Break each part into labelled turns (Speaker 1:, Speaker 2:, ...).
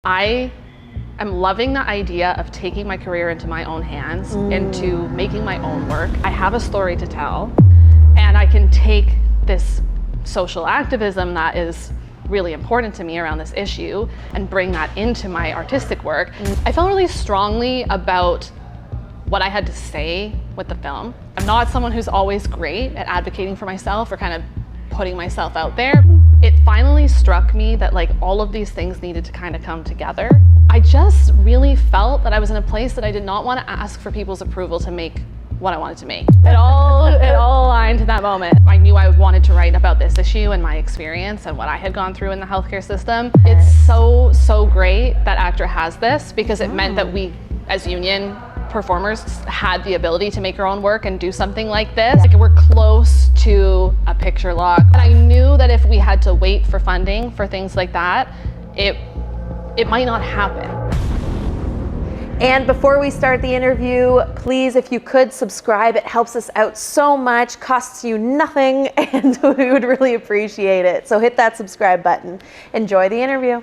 Speaker 1: I am loving the idea of taking my career into my own hands, into making my own work. I have a story to tell, and I can take this social activism that is really important to me around this issue and bring that into my artistic work. I felt really strongly about what I had to say with the film. I'm not someone who's always great at advocating for myself or kind of putting myself out there. It finally struck me that like all of these things needed to kind of come together. I just really felt that I was in a place that I did not want to ask for people's approval to make what I wanted to make. It all aligned to that moment. I knew I wanted to write about this issue and my experience and what I had gone through in the healthcare system. It's so great that ACTRA has this, because it meant that we as union performers had the ability to make our own work and do something like this. Like, we're close to a picture lock. And I knew that if we had to wait for funding for things like that, it might not happen.
Speaker 2: And before we start the interview, please, if you could subscribe, it helps us out so much, costs you nothing, and we would really appreciate it. So hit that subscribe button. Enjoy the interview.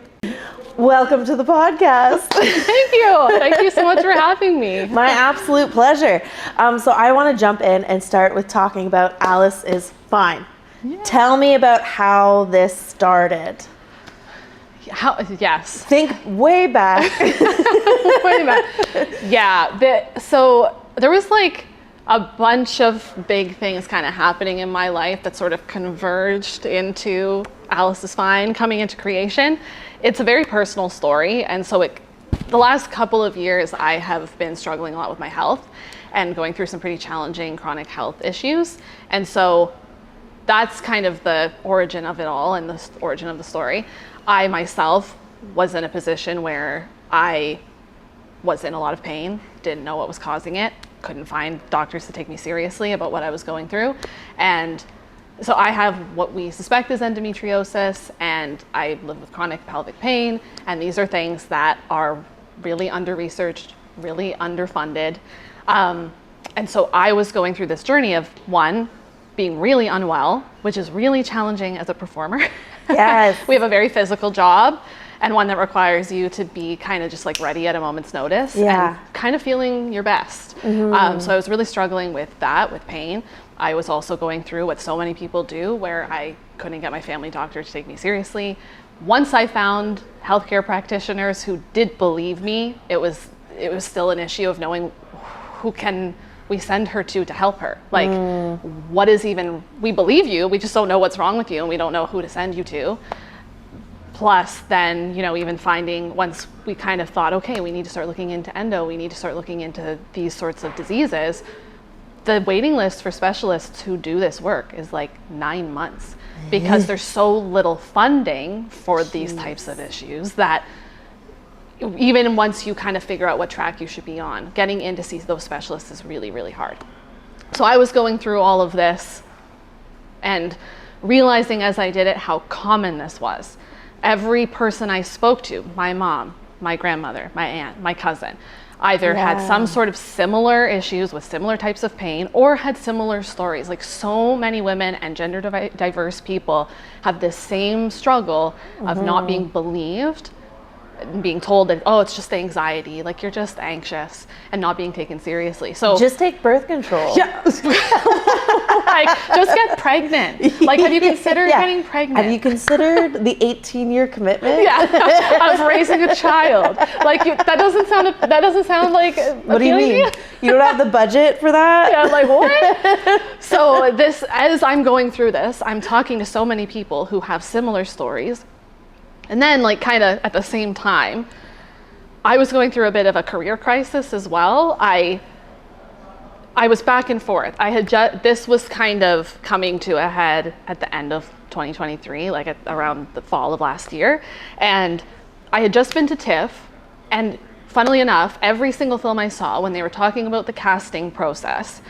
Speaker 2: Welcome to the podcast.
Speaker 1: Thank you. Thank you so much for having me.
Speaker 2: My absolute pleasure. So I want to jump in and start with talking about Alice is Fine. Yeah. Tell me about how this started.
Speaker 1: Yes.
Speaker 2: Think way back.
Speaker 1: Way back. Yeah. So there was like a bunch of big things kind of happening in my life that sort of converged into Alice is Fine coming into creation. It's a very personal story, and so the last couple of years I have been struggling a lot with my health and going through some pretty challenging chronic health issues, and so that's kind of the origin of it all and the origin of the story. I myself was in a position where I was in a lot of pain, didn't know what was causing it, couldn't find doctors to take me seriously about what I was going through, and so I have what we suspect is endometriosis, and I live with chronic pelvic pain, and these are things that are really under-researched, really underfunded. And so I was going through this journey of, one, being really unwell, which is really challenging as a performer.
Speaker 2: Yes.
Speaker 1: We have a very physical job, and one that requires you to be kind of just like ready at a moment's notice, and kind of feeling your best. So I was really struggling with that, with pain. I was also going through what so many people do, where I couldn't get my family doctor to take me seriously. Once I found healthcare practitioners who did believe me, it was still an issue of knowing who can we send her to help her. Like, what is even, we believe you, we just don't know what's wrong with you, and we don't know who to send you to. Plus then, even finding, once we kind of thought, okay, we need to start looking into endo, we need to start looking into these sorts of diseases, the waiting list for specialists who do this work is like 9 months, because there's so little funding for these types of issues that even once you kind of figure out what track you should be on, getting in to see those specialists is really, really hard. So I was going through all of this and realizing as I did it how common this was. Every person I spoke to, my mom, my grandmother, my aunt, my cousin, either had some sort of similar issues with similar types of pain or had similar stories. Like, so many women and gender diverse people have this same struggle of not being believed, being told that, oh, it's just anxiety, like you're just anxious, and not being taken seriously. So
Speaker 2: just take birth control.
Speaker 1: Yeah. Like, just get pregnant. Like, have you considered getting pregnant?
Speaker 2: Have you considered the 18-year commitment?
Speaker 1: Yeah, of raising a child. Like, that doesn't sound like
Speaker 2: what do you mean? You don't have the budget for that?
Speaker 1: Yeah, like, what? So this, as I'm going through this, I'm talking to so many people who have similar stories. And then, like, kind of at the same time, I was going through a bit of a career crisis as well. I was back and forth. This was kind of coming to a head at the end of 2023, like around the fall of last year. And I had just been to TIFF, and funnily enough, every single film I saw, when they were talking about the casting process,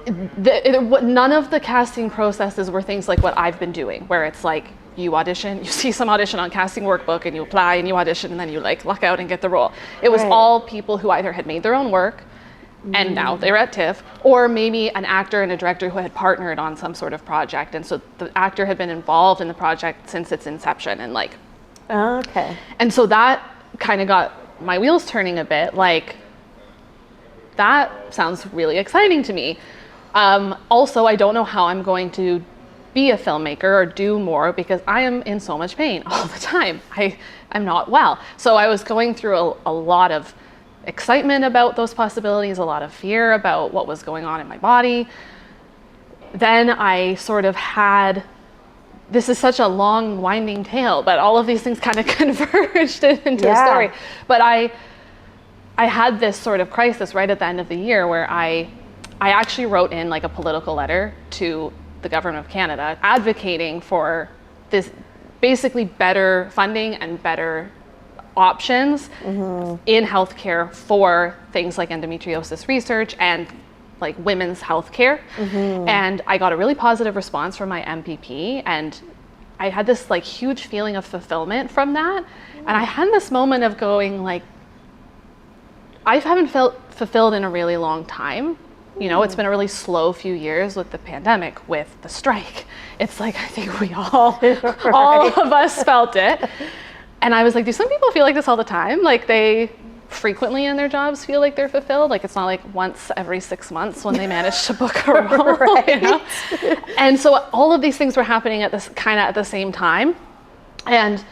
Speaker 1: none of the casting processes were things like what I've been doing, where it's like, you audition, you see some audition on casting workbook, and you apply and you audition, and then you like luck out and get the role. It was all people who either had made their own work and now they're at TIFF, or maybe an actor and a director who had partnered on some sort of project, and so the actor had been involved in the project since its inception and like
Speaker 2: Okay.
Speaker 1: And so that kind of got my wheels turning a bit. Like, that sounds really exciting to me. Also, I don't know how I'm going to be a filmmaker or do more because I am in so much pain all the time. I'm not well. So I was going through a lot of excitement about those possibilities, a lot of fear about what was going on in my body. Then I sort of had, this is such a long winding tale, but all of these things kind of converged into a story. But I had this sort of crisis right at the end of the year where I actually wrote in like a political letter to the government of Canada advocating for this basically better funding and better options in healthcare for things like endometriosis research and like women's healthcare. And I got a really positive response from my MPP, and I had this like huge feeling of fulfillment from that. And I had this moment of going like, I haven't felt fulfilled in a really long time. You know, it's been a really slow few years with the pandemic, with the strike. It's like, I think we all of us felt it. And I was like, do some people feel like this all the time? Like they frequently in their jobs feel like they're fulfilled? Like it's not like once every 6 months when they manage to book a role, you know? And so all of these things were happening at this kind of at the same time. And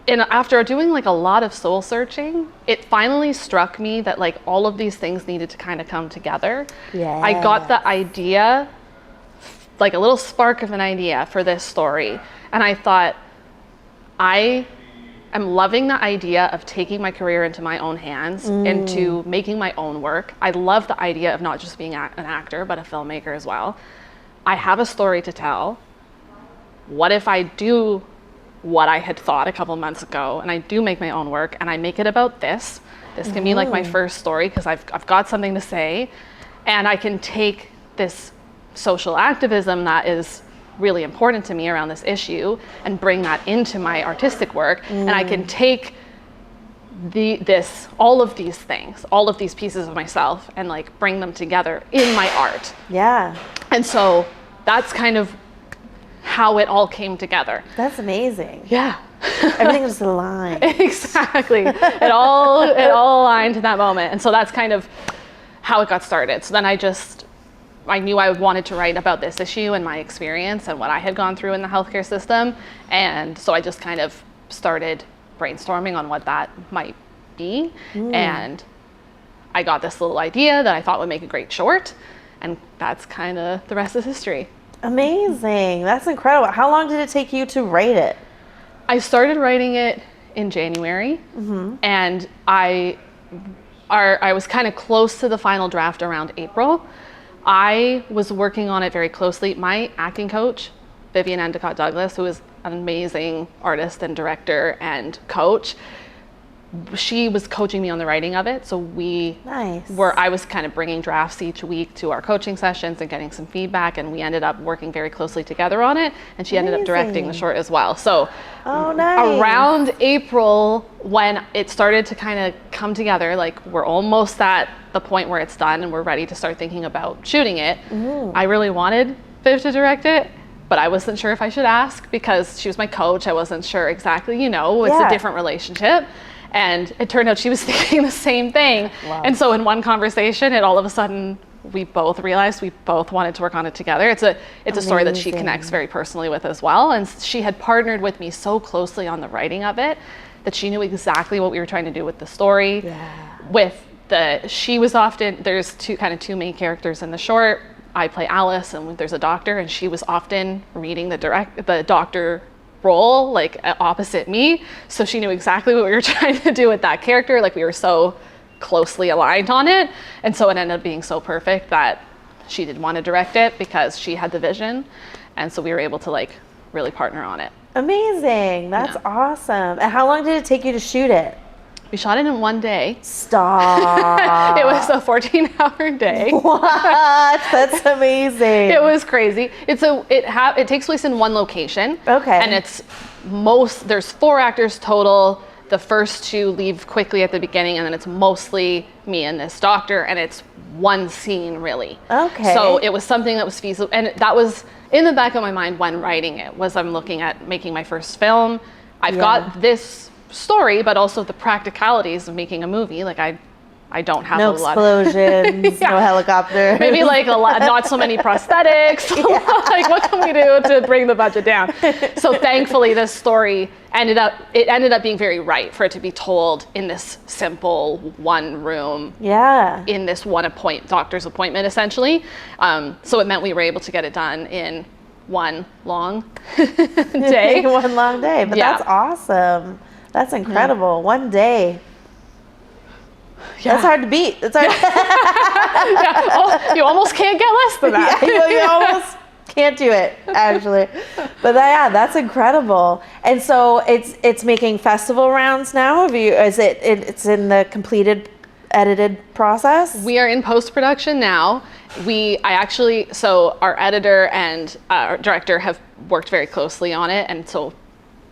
Speaker 1: after doing like a lot of soul searching, it finally struck me that like all of these things needed to kind of come together.
Speaker 2: Yeah.
Speaker 1: I got the idea, like a little spark of an idea for this story. And I thought, I am loving the idea of taking my career into my own hands, into making my own work. I love the idea of not just being an actor, but a filmmaker as well. I have a story to tell. What if I do what I had thought a couple months ago and I do make my own work and I make it about this? This can be like my first story because I've got something to say, and I can take this social activism that is really important to me around this issue and bring that into my artistic work. And I can take all of these things, all of these pieces of myself, and like bring them together in my art.
Speaker 2: Yeah.
Speaker 1: And so that's kind of how it all came together.
Speaker 2: That's amazing.
Speaker 1: Yeah.
Speaker 2: Everything just aligned.
Speaker 1: Exactly. It all aligned to that moment. And so that's kind of how it got started. So then I knew I wanted to write about this issue and my experience and what I had gone through in the healthcare system. And so I just kind of started brainstorming on what that might be. And I got this little idea that I thought would make a great short. And that's kind of the rest is history.
Speaker 2: Amazing. That's incredible. How long did it take you to write it?
Speaker 1: I started writing it in January. And I was kind of close to the final draft around April. I was working on it very closely. My acting coach, Vivian Endicott Douglas, who is an amazing artist and director and coach, she was coaching me on the writing of it. So I was kind of bringing drafts each week to our coaching sessions and getting some feedback, and we ended up working very closely together on it, and she ended up directing the short as well. So around April, when it started to kind of come together, like we're almost at the point where it's done and we're ready to start thinking about shooting it. I really wanted Viv to direct it, but I wasn't sure if I should ask because she was my coach. I wasn't sure exactly, it's a different relationship. And it turned out she was thinking the same thing. Wow. And so in one conversation, all of a sudden, we both realized we both wanted to work on it together. It's a story that she connects very personally with as well. And she had partnered with me so closely on the writing of it that she knew exactly what we were trying to do with the story. There's two main characters in the short. I play Alice, and there's a doctor, and she was often reading the doctor role like opposite me, so she knew exactly what we were trying to do with that character. Like we were so closely aligned on it, and so it ended up being so perfect that she did want to direct it because she had the vision, and so we were able to like really partner on it.
Speaker 2: Amazing. That's awesome. And how long did it take you to shoot it?
Speaker 1: We shot it in one day.
Speaker 2: Stop.
Speaker 1: It was a 14-hour day.
Speaker 2: What? That's amazing.
Speaker 1: It was crazy. It takes place in one location.
Speaker 2: Okay.
Speaker 1: And there's 4 actors total. the first two leave quickly at the beginning, and then it's mostly me and this doctor, and it's one scene really.
Speaker 2: Okay.
Speaker 1: So it was something that was feasible, and that was in the back of my mind when writing it, was I'm looking at making my first film. I've got this story, but also the practicalities of making a movie. Like I don't have
Speaker 2: no
Speaker 1: a lot
Speaker 2: explosions, no helicopters.
Speaker 1: Maybe like not so many prosthetics. Like what can we do to bring the budget down? So thankfully this story ended up being very right for it to be told in this simple one room.
Speaker 2: Yeah.
Speaker 1: In this doctor's appointment essentially. So it meant we were able to get it done in one long day.
Speaker 2: One long day. But that's awesome. That's incredible. One day. Yeah. That's hard to beat. That's hard.
Speaker 1: You almost can't get less than that.
Speaker 2: You almost can't do it, actually. But that's incredible. And so it's making festival rounds now. It's in the completed edited process?
Speaker 1: We are in post-production now. So our editor and our director have worked very closely on it, and so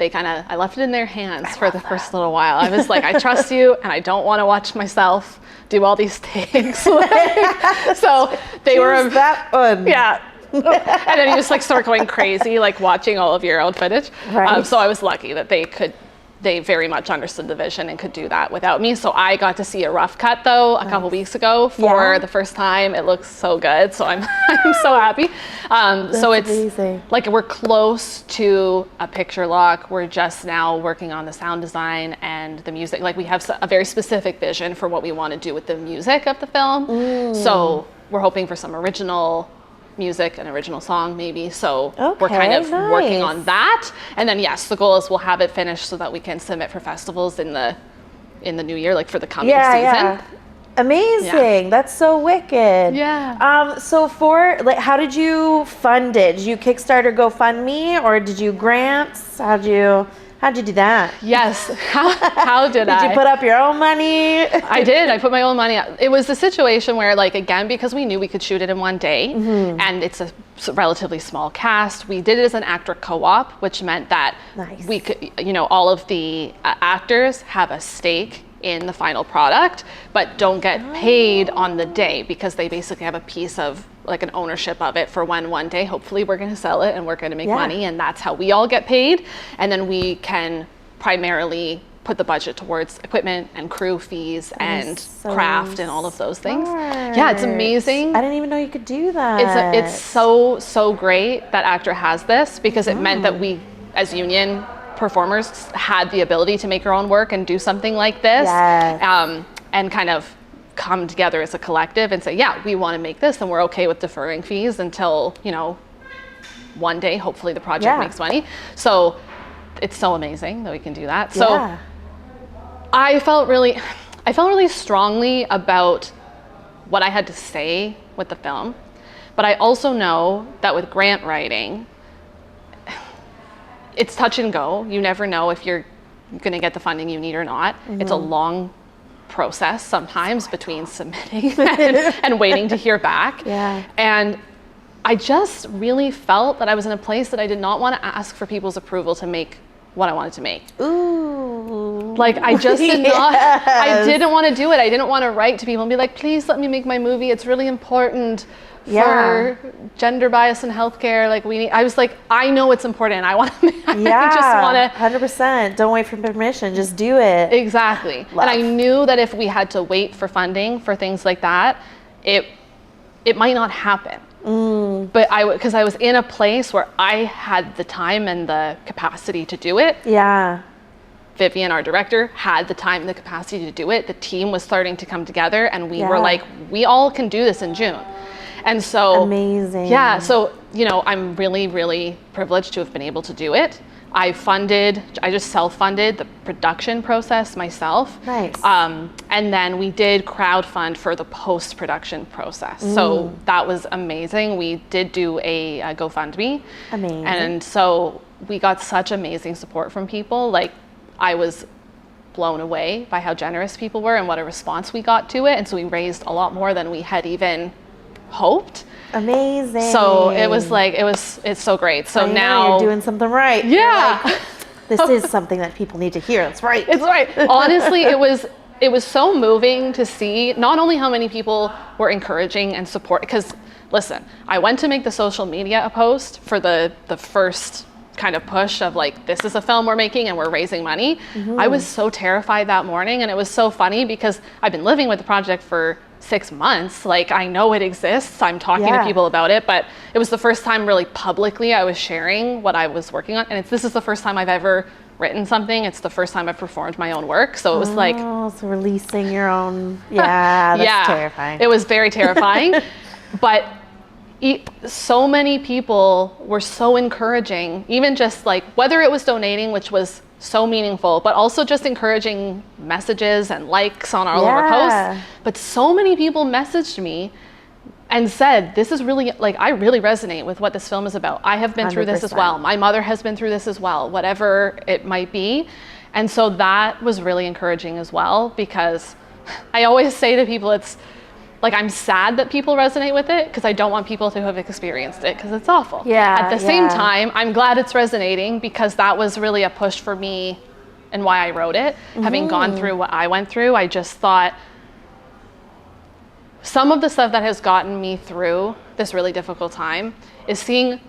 Speaker 1: I left it in their hands for the first little while. I was like, I trust you, and I don't want to watch myself do all these things. So they were
Speaker 2: that one.
Speaker 1: Yeah. And then you just start going crazy, watching all of your own footage.
Speaker 2: Right.
Speaker 1: So I was lucky that they very much understood the vision and could do that without me. So I got to see a rough cut though a couple weeks ago for the first time. It looks so good. So I'm so happy. So it's
Speaker 2: amazing.
Speaker 1: We're close to a picture lock. We're just now working on the sound design and the music. We have a very specific vision for what we want to do with the music of the film. So we're hoping for some original music, an original song maybe. So we're kind of working on that. And then yes, the goal is we'll have it finished so that we can submit for festivals in the new year, for the coming season. Yeah.
Speaker 2: Amazing. Yeah. That's so wicked.
Speaker 1: Yeah.
Speaker 2: So how did you fund it? Did you Kickstarter, GoFundMe, or did you grants? How'd you do that?
Speaker 1: Yes. How did I?
Speaker 2: Did you put up your own money?
Speaker 1: I did. I put my own money up. It was a situation where, again, because we knew we could shoot it in one day, and it's a relatively small cast, we did it as an actor co-op, which meant that we could, all of the actors have a stake in the final product, but don't get paid on the day because they basically have a piece of an ownership of it for when one day hopefully we're going to sell it and we're going to make money, and that's how we all get paid. And then we can primarily put the budget towards equipment and crew fees and craft and all of those things. Yeah, it's amazing.
Speaker 2: I didn't even know you could do that.
Speaker 1: It's so great that ACTRA has this, because it meant that we as union performers had the ability to make our own work and do something like this. And kind of come together as a collective and say, yeah, we want to make this, and we're okay with deferring fees until, one day, hopefully the project makes money. So it's so amazing that we can do that. So I felt really strongly about what I had to say with the film, but I also know that with grant writing, it's touch and go. You never know if you're going to get the funding you need or not. It's a long process sometimes between submitting and waiting to hear back. And I just really felt that I was in a place that I did not want to ask for people's approval to make what I wanted to make.
Speaker 2: Ooh.
Speaker 1: I just did not, I didn't want to do it. I didn't want to write to people and be like, please let me make my movie. It's really important for gender bias in healthcare. I was like, I know it's important. I want to, I just want to.
Speaker 2: 100%. Don't wait for permission. Just do it.
Speaker 1: Exactly. And I knew that if we had to wait for funding for things like that, it might not happen. But because I was in a place where I had the time and the capacity to do it. Vivian, our director, had the time and the capacity to do it. The team was starting to come together, and we were like, we all can do this in June. And so
Speaker 2: amazing.
Speaker 1: Yeah, so I'm really, really privileged to have been able to do it. I just self-funded the production process myself.
Speaker 2: Nice.
Speaker 1: And then we did crowdfund for the post-production process. So that was amazing. We did do a GoFundMe.
Speaker 2: Amazing.
Speaker 1: And so we got such amazing support from people. I was blown away by how generous people were and what a response we got to it. And so we raised a lot more than we had even hoped.
Speaker 2: Amazing.
Speaker 1: So it was it's so great. So now
Speaker 2: you're doing something right.
Speaker 1: Yeah.
Speaker 2: This is something that people need to hear. That's right.
Speaker 1: It's right. Honestly, it was so moving to see not only how many people were encouraging and support, because listen, I went to make the social media post for the first kind of push of like, this is a film we're making and we're raising money. I was so terrified that morning, and it was so funny because I've been living with the project for 6 months. Like, I know it exists. I'm talking to people about it, but it was the first time really publicly I was sharing what I was working on. And this is the first time I've ever written something. It's the first time I've performed my own work. So it was like,
Speaker 2: so releasing your own, that's terrifying.
Speaker 1: It was very terrifying, but so many people were so encouraging, even just like whether it was donating, which was so meaningful, but also just encouraging messages and likes on all of our posts. But so many people messaged me and said, this is really, like, I really resonate with what this film is about. I have been 100%. Through this as well. My mother has been through this as well, whatever it might be. And so that was really encouraging as well, because I always say to people, it's like, I'm sad that people resonate with it because I don't want people to have experienced it because it's awful. At the same time, I'm glad it's resonating because that was really a push for me and why I wrote it. Having gone through what I went through, I just thought some of the stuff that has gotten me through this really difficult time is seeing,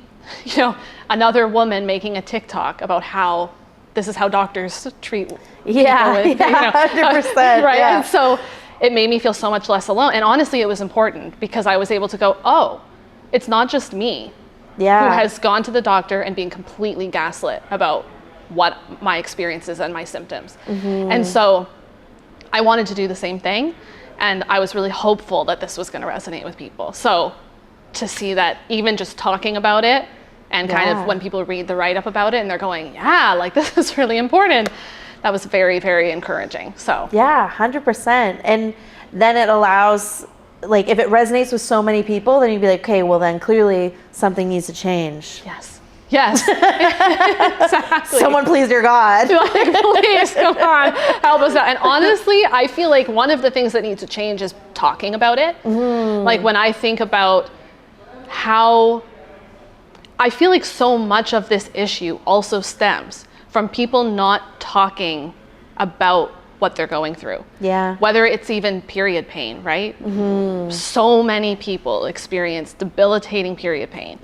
Speaker 1: another woman making a TikTok about how this is how doctors treat people with,
Speaker 2: 100%.
Speaker 1: Right.
Speaker 2: Yeah.
Speaker 1: And so it made me feel so much less alone. And honestly, it was important because I was able to go, oh, it's not just me who has gone to the doctor and being completely gaslit about what my experience is and my symptoms. And so I wanted to do the same thing. And I was really hopeful that this was going to resonate with people. So to see that even just talking about it and kind of when people read the write-up about it and they're going, like, this is really important, that was very, very encouraging. So
Speaker 2: 100%. And then it allows, like, if it resonates with so many people, then you'd be like, okay, well then clearly something needs to change.
Speaker 1: Yes. Exactly.
Speaker 2: Someone please your God.
Speaker 1: Like, please, come on, help us out. And honestly, I feel like one of the things that needs to change is talking about it. Like, when I think about how I feel like so much of this issue also stems from people not talking about what they're going through. Whether it's even period pain, right? So many people experience debilitating period pain.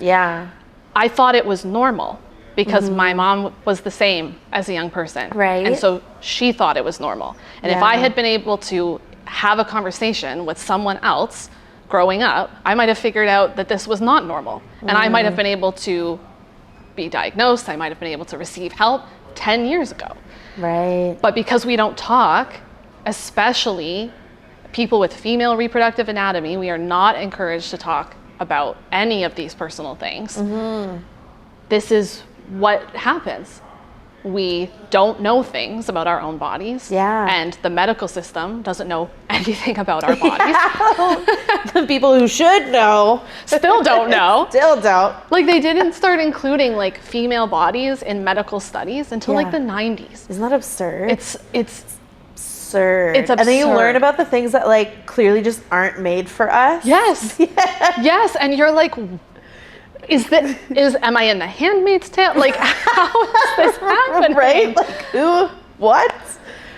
Speaker 1: I thought it was normal because my mom was the same as a young person. And so she thought it was normal. And if I had been able to have a conversation with someone else growing up, I might have figured out that this was not normal. And I might have been able to be diagnosed. I might have been able to receive help 10 years ago. But because we don't talk, especially people with female reproductive anatomy, we are not encouraged to talk about any of these personal things. This is what happens. We don't know things about our own bodies, and the medical system doesn't know anything about our bodies.
Speaker 2: The people who should know
Speaker 1: still don't know.
Speaker 2: Still don't.
Speaker 1: Like, they didn't start including like female bodies in medical studies until like the 90s.
Speaker 2: Isn't that absurd?
Speaker 1: It's
Speaker 2: absurd.
Speaker 1: It's absurd.
Speaker 2: And then you learn about the things that like clearly just aren't made for us.
Speaker 1: Yes. And you're like, am I in the Handmaid's Tale? Like, how is this happening?
Speaker 2: Right? Like, who? What?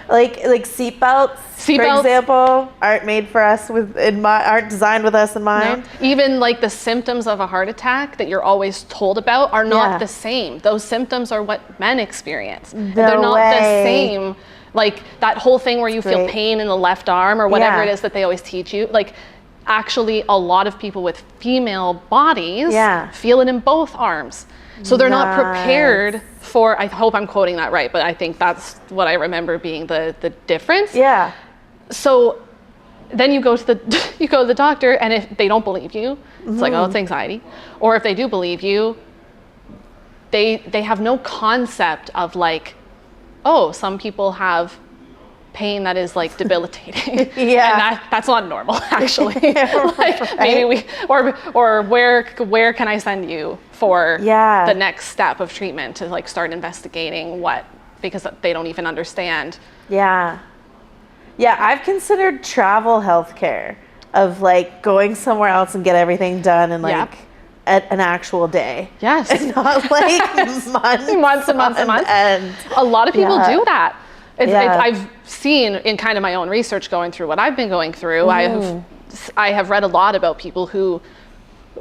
Speaker 2: Like seatbelts, for example, aren't made for us aren't designed with us in mind.
Speaker 1: No. Even like the symptoms of a heart attack that you're always told about are not the same. Those symptoms are what men experience. They're not the same. Like that whole thing where you feel pain in the left arm or whatever it is that they always teach you. Like, actually, a lot of people with female bodies feel it in both arms. So they're not prepared for, I hope I'm quoting that right, but I think that's what I remember being the difference. So then you go to the doctor, and if they don't believe you, it's like, oh, it's anxiety. Or if they do believe you, they have no concept of like, oh, some people have pain that is like debilitating. And that's not normal, actually. Maybe or where can I send you for the next step of treatment to like start investigating because they don't even understand.
Speaker 2: I've considered travel healthcare of like going somewhere else and get everything done and like an actual day.
Speaker 1: Yes.
Speaker 2: And not like months and months. And
Speaker 1: a lot of people do that.
Speaker 2: Yeah.
Speaker 1: I've seen in kind of my own research going through what I've been going through, I have read a lot about people who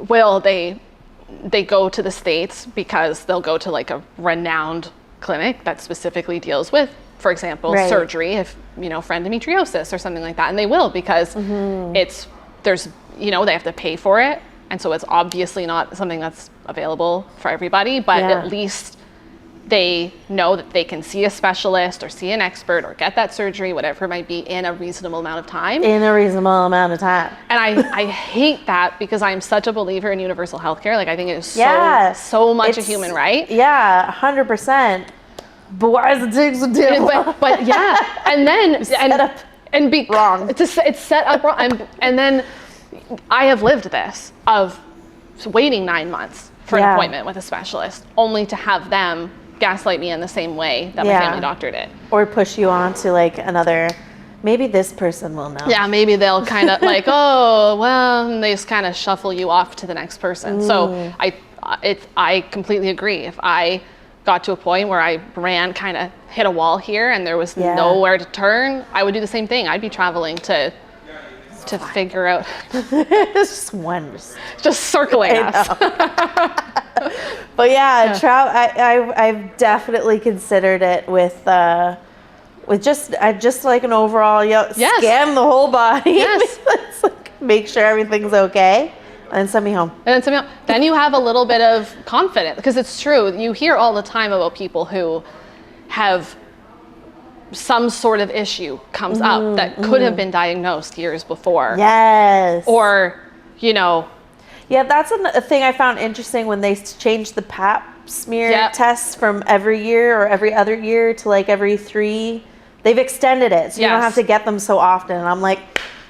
Speaker 1: they go to the States because they'll go to like a renowned clinic that specifically deals with, for example, surgery, if for endometriosis or something like that, and they will because they have to pay for it, and so it's obviously not something that's available for everybody, but at least they know that they can see a specialist or see an expert or get that surgery, whatever it might be, in a reasonable amount of time.
Speaker 2: In a reasonable amount of time. And
Speaker 1: I hate that because I'm such a believer in universal healthcare. Like I think it is so much a human right.
Speaker 2: Yeah, 100%. But why does it take so damn long?
Speaker 1: But yeah, and then
Speaker 2: wrong.
Speaker 1: It's set up wrong, and then I have lived this of waiting 9 months for an appointment with a specialist, only to have them gaslight me in the same way that my family doctor did.
Speaker 2: Or push you on to like another, maybe this person will know.
Speaker 1: Yeah, maybe they'll kind of like, oh, well, and they just kind of shuffle you off to the next person. So I completely agree. If I got to a point where I kind of hit a wall here and there was nowhere to turn, I would do the same thing. I'd be traveling to figure out. just circling us.
Speaker 2: But I've definitely considered it with just like an overall scan the whole body.
Speaker 1: Yes.
Speaker 2: Like, make sure everything's okay. And send me home.
Speaker 1: Then you have a little bit of confidence, because it's true. You hear all the time about people who have some sort of issue comes up that could have been diagnosed years before.
Speaker 2: Yes.
Speaker 1: Or,
Speaker 2: Yeah, that's a thing I found interesting when they changed the pap smear tests from every year or every other year to like every 3. They've extended it, so you don't have to get them so often. And I'm like,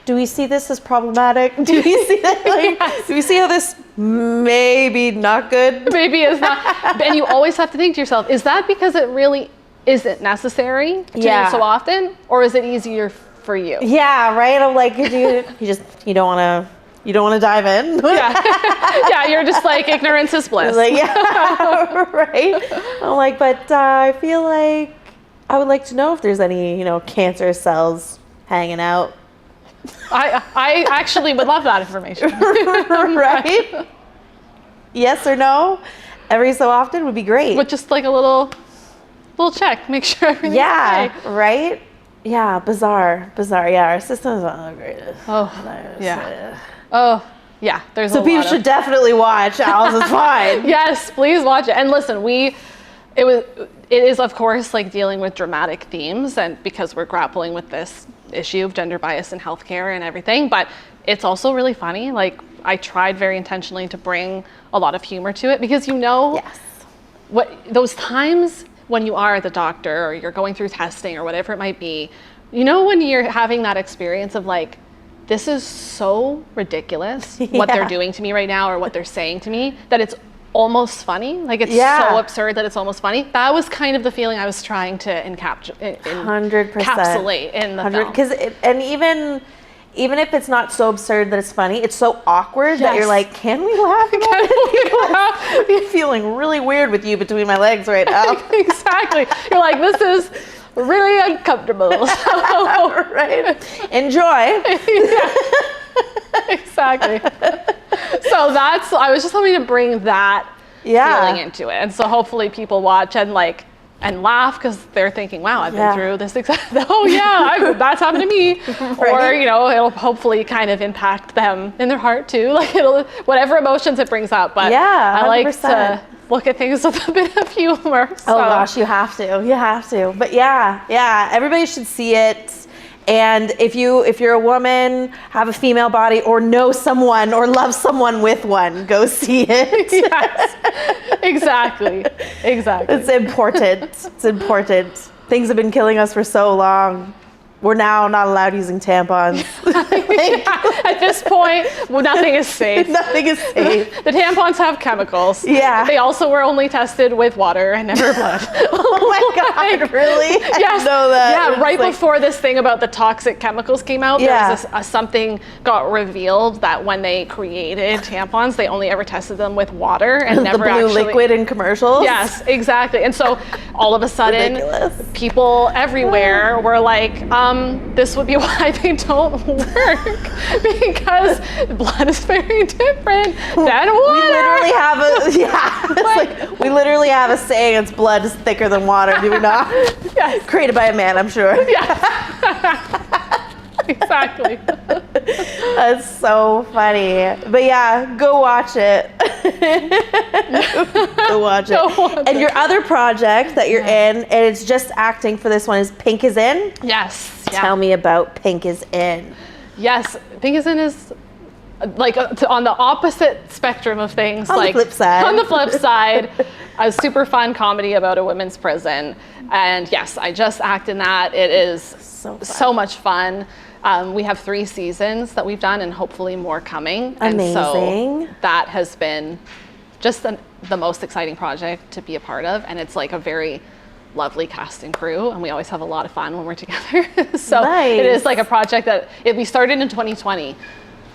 Speaker 2: do we see this as problematic? Do we see that? Do we see how this maybe not good?
Speaker 1: Maybe it's not. And you always have to think to yourself, is that because it really isn't necessary to do it so often, or is it easier for you?
Speaker 2: Yeah, right. I'm like, you don't want to dive in.
Speaker 1: Yeah, you're just like, ignorance is bliss.
Speaker 2: Like, right. I'm like, but I feel like I would like to know if there's any, cancerous cells hanging out.
Speaker 1: I actually would love that information.
Speaker 2: Right? Yes or no? Every so often would be great.
Speaker 1: With just like a little check, make sure everything's okay.
Speaker 2: Right? Yeah, bizarre. Yeah, our system is not the greatest.
Speaker 1: There's
Speaker 2: so people should definitely watch Alice is Fine.
Speaker 1: Yes, please watch it. And listen, it is of course like dealing with dramatic themes, and because we're grappling with this issue of gender bias in healthcare and everything, but it's also really funny. Like I tried very intentionally to bring a lot of humor to it, because what those times when you are at the doctor or you're going through testing or whatever it might be, when you're having that experience of like, this is so ridiculous what they're doing to me right now or what they're saying to me, that it's almost funny. Like it's so absurd that it's almost funny. That was kind of the feeling I was trying to
Speaker 2: 100%.
Speaker 1: encapsulate in the film.
Speaker 2: Because even if it's not so absurd that it's funny, it's so awkward that you're like, can we laugh about it? I'm feeling really weird with you between my legs right now.
Speaker 1: Exactly. You're like, this is really uncomfortable.
Speaker 2: Right? Enjoy.
Speaker 1: Exactly. So I was just hoping to bring that feeling into it. And so hopefully people watch and laugh, because they're thinking, wow, I've been through this that's happened to me. Right. Or, it'll hopefully kind of impact them in their heart too. Like whatever emotions it brings up. But I like to look at things with a bit of humor. So.
Speaker 2: Oh gosh, you have to. But everybody should see it. And if you're a woman, have a female body, or know someone or love someone with one, go see it.
Speaker 1: Yes, exactly.
Speaker 2: It's important. Things have been killing us for so long. We're now not allowed using tampons.
Speaker 1: At this point, well, nothing is safe.
Speaker 2: Nothing is safe.
Speaker 1: The tampons have chemicals.
Speaker 2: Yeah.
Speaker 1: They also were only tested with water and never blood.
Speaker 2: Oh my God, really? I
Speaker 1: Yes.
Speaker 2: didn't know that.
Speaker 1: Yeah, right before this thing about the toxic chemicals came out, there was something got revealed that when they created tampons, they only ever tested them with water and never
Speaker 2: the blue
Speaker 1: actually
Speaker 2: liquid in commercials.
Speaker 1: Yes, exactly. And so all of a sudden,
Speaker 2: Ridiculous.
Speaker 1: People everywhere were like, this would be why they don't work, because blood is very different than water.
Speaker 2: We literally have we literally have a saying, it's blood is thicker than water, do we not?
Speaker 1: Yes.
Speaker 2: Created by a man, I'm sure.
Speaker 1: Yeah. Exactly.
Speaker 2: That's so funny. But yeah, go watch it. Go watch it. And your other project that you're in, and it's just acting for this one, is Pink is In?
Speaker 1: Yes.
Speaker 2: Tell me about Pink is In.
Speaker 1: Yes, Pink is In is like on the opposite spectrum of things.
Speaker 2: On the flip side.
Speaker 1: On the flip side, a super fun comedy about a women's prison. And yes, I just act in that. It is so much fun. We have 3 seasons that we've done and hopefully more coming.
Speaker 2: Amazing.
Speaker 1: And so that has been just the most exciting project to be a part of. And it's like a very lovely cast and crew. And we always have a lot of fun when we're together. So
Speaker 2: nice.
Speaker 1: It is like a project that we started in 2020,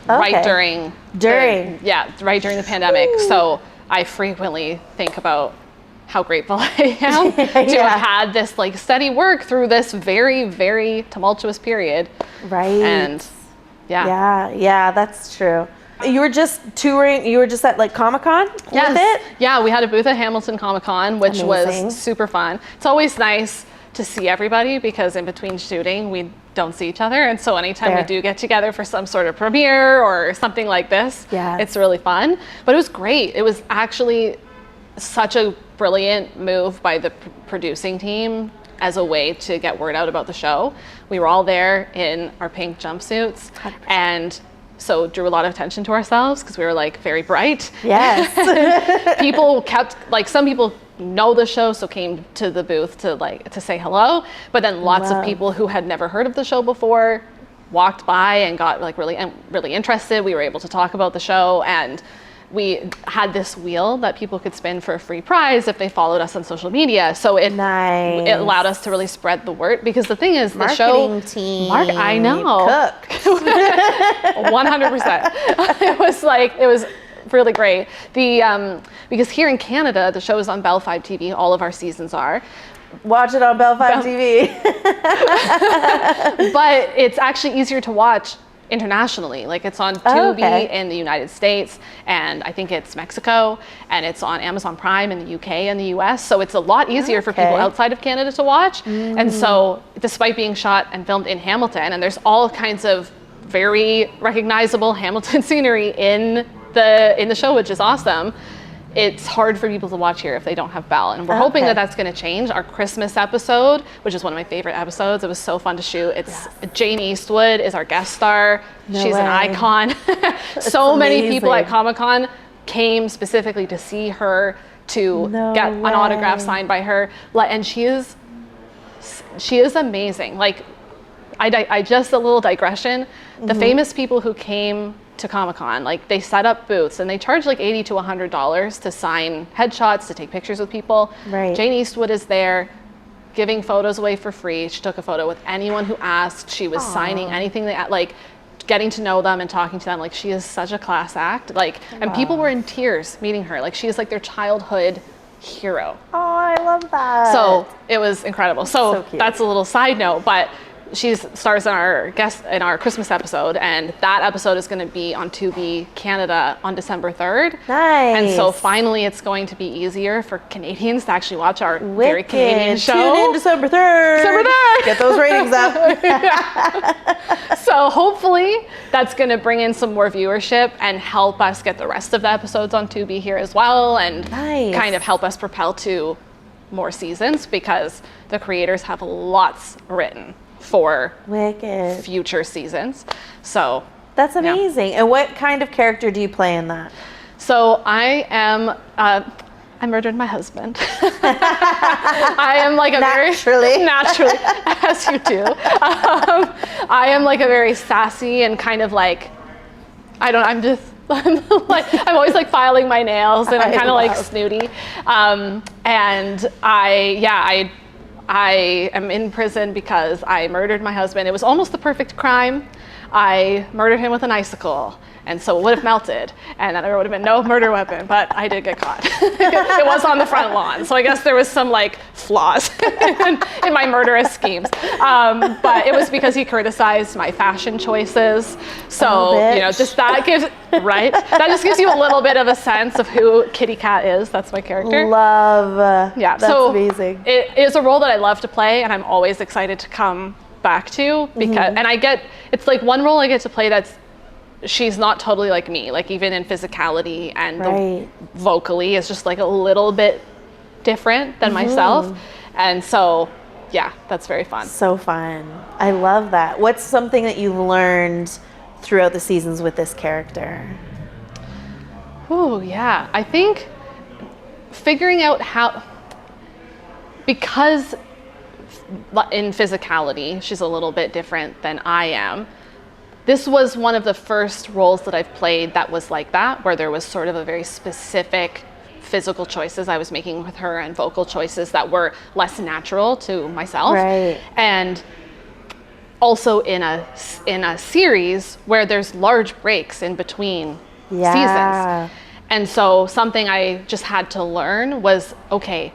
Speaker 1: right during the pandemic.
Speaker 2: Ooh.
Speaker 1: So I frequently think about how grateful I am to have had this like steady work through this very, very tumultuous period.
Speaker 2: Right.
Speaker 1: And
Speaker 2: yeah, that's true. You were just touring, you were just at like Comic-Con with it?
Speaker 1: Yeah, we had a booth at Hamilton Comic-Con, which was super fun. It's always nice to see everybody because in between shooting, we don't see each other. And so anytime we do get together for some sort of premiere or something like this, it's really fun. But it was great. It was actually such a brilliant move by the producing team as a way to get word out about the show. We were all there in our pink jumpsuits 100%. And so drew a lot of attention to ourselves because we were like very bright.
Speaker 2: Yes.
Speaker 1: People kept, like some people know the show, so came to the booth to say hello, but then lots of people who had never heard of the show before walked by and got like really interested. We were able to talk about the show, and we had this wheel that people could spin for a free prize if they followed us on social media. So it allowed us to really spread the word, because the thing is, the show
Speaker 2: team,
Speaker 1: I know,
Speaker 2: cook
Speaker 1: 100%. It was really great. Because here in Canada, the show is on Bell 5 TV. All of our seasons are.
Speaker 2: Watch it on Bell 5 TV.
Speaker 1: But it's actually easier to watch internationally. Like it's on Tubi in the United States, and I think it's Mexico, and it's on Amazon Prime in the UK and the US. So it's a lot easier for people outside of Canada to watch. And so despite being shot and filmed in Hamilton, and there's all kinds of very recognizable Hamilton scenery in the show, which is awesome, it's hard for people to watch here if they don't have Bell. And we're hoping that that's going to change. Our Christmas episode, which is one of my favorite episodes, it was so fun to shoot. It's Jane Eastwood is our guest star. She's an icon. So many people at Comic-Con came specifically to see her, to get an autograph signed by her. And she is amazing. Like, I just a little digression. The famous people who came to Comic-Con, like they set up booths and they charge like $80 to $100 to sign headshots, to take pictures with people.
Speaker 2: Right.
Speaker 1: Jane Eastwood is there giving photos away for free. She took a photo with anyone who asked. She was signing anything they like, getting to know them and talking to them. Like, she is such a class act. Like, and people were in tears meeting her. Like, she is like their childhood hero.
Speaker 2: Oh, I love that.
Speaker 1: So it was incredible. So that's a little side note, but she stars in our Christmas episode, and that episode is going to be on Tubi Canada on December 3rd.
Speaker 2: Nice.
Speaker 1: And so finally it's going to be easier for Canadians to actually watch our very Canadian show.
Speaker 2: Tune in December 3rd.
Speaker 1: December 3rd.
Speaker 2: Get those ratings up.
Speaker 1: So hopefully that's going to bring in some more viewership and help us get the rest of the episodes on Tubi here as well, and kind of help us propel to more seasons, because the creators have lots written for future seasons. So
Speaker 2: that's amazing. And what kind of character do you play in that?
Speaker 1: So I am I murdered my husband. I am like a
Speaker 2: naturally,
Speaker 1: as you do. I am like a very sassy and kind of like, I'm always like filing my nails, and I'm kind of like snooty. And I am in prison because I murdered my husband. It was almost the perfect crime. I murdered him with an icicle, and so it would have melted, and then there would have been no murder weapon, but I did get caught. It was on the front lawn, so I guess there was some like flaws in my murderous schemes. But it was because he criticized my fashion choices. So, just that gives, right? That just gives you a little bit of a sense of who Kitty Cat is. That's my character.
Speaker 2: Love. Yeah, that's amazing.
Speaker 1: It is a role that I love to play, and I'm always excited to come back to because, and it's like one role I get to play she's not totally like me, like even in physicality and vocally is just like a little bit different than myself. And so, yeah, that's very fun.
Speaker 2: So fun. I love that. What's something that you've learned throughout the seasons with this character?
Speaker 1: Oh, yeah. I think figuring out because in physicality, she's a little bit different than I am. This was one of the first roles that I've played that was like that, where there was sort of a very specific physical choices I was making with her and vocal choices that were less natural to myself.
Speaker 2: Right.
Speaker 1: And also in a series where there's large breaks in between seasons. And so something I just had to learn was, okay,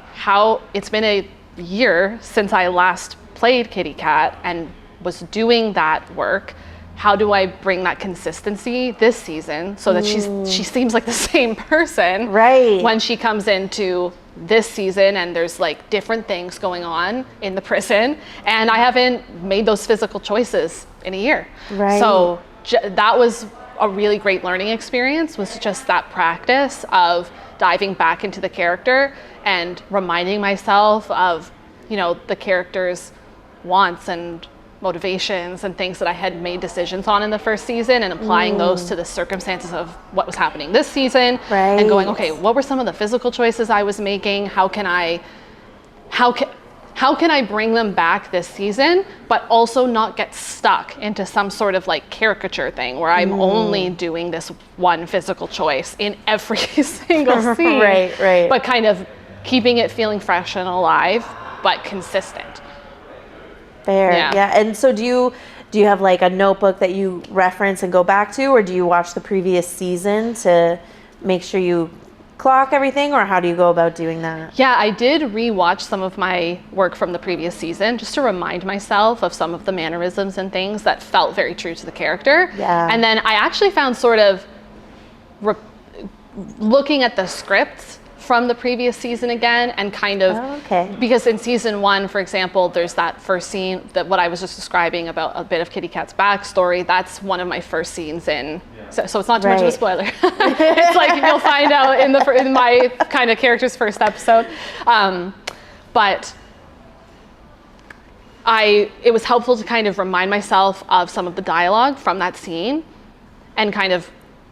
Speaker 1: it's been a year since I last played Kitty Cat and was doing that work. How do I bring that consistency this season so that she seems like the same person when she comes into this season and there's like different things going on in the prison and I haven't made those physical choices in a year. So that was a really great learning experience, was just that practice of diving back into the character and reminding myself of, the character's wants and motivations and things that I had made decisions on in the first season and applying those to the circumstances of what was happening this season and going, okay, what were some of the physical choices I was making? How can I bring them back this season, but also not get stuck into some sort of like caricature thing where I'm only doing this one physical choice in every single scene, but kind of keeping it feeling fresh and alive, but consistent.
Speaker 2: Fair. Yeah. And so do you have like a notebook that you reference and go back to, or do you watch the previous season to make sure you clock everything, or how do you go about doing that? Yeah,
Speaker 1: I did rewatch some of my work from the previous season just to remind myself of some of the mannerisms and things that felt very true to the character. And then I actually found sort of looking at the scripts from the previous season again and kind of, because in season 1, for example, there's that first scene that what I was just describing about a bit of Kitty Cat's backstory. That's one of my first scenes in, so it's not too much of a spoiler. It's like you'll find out in my kind of character's first episode. But it was helpful to kind of remind myself of some of the dialogue from that scene and kind of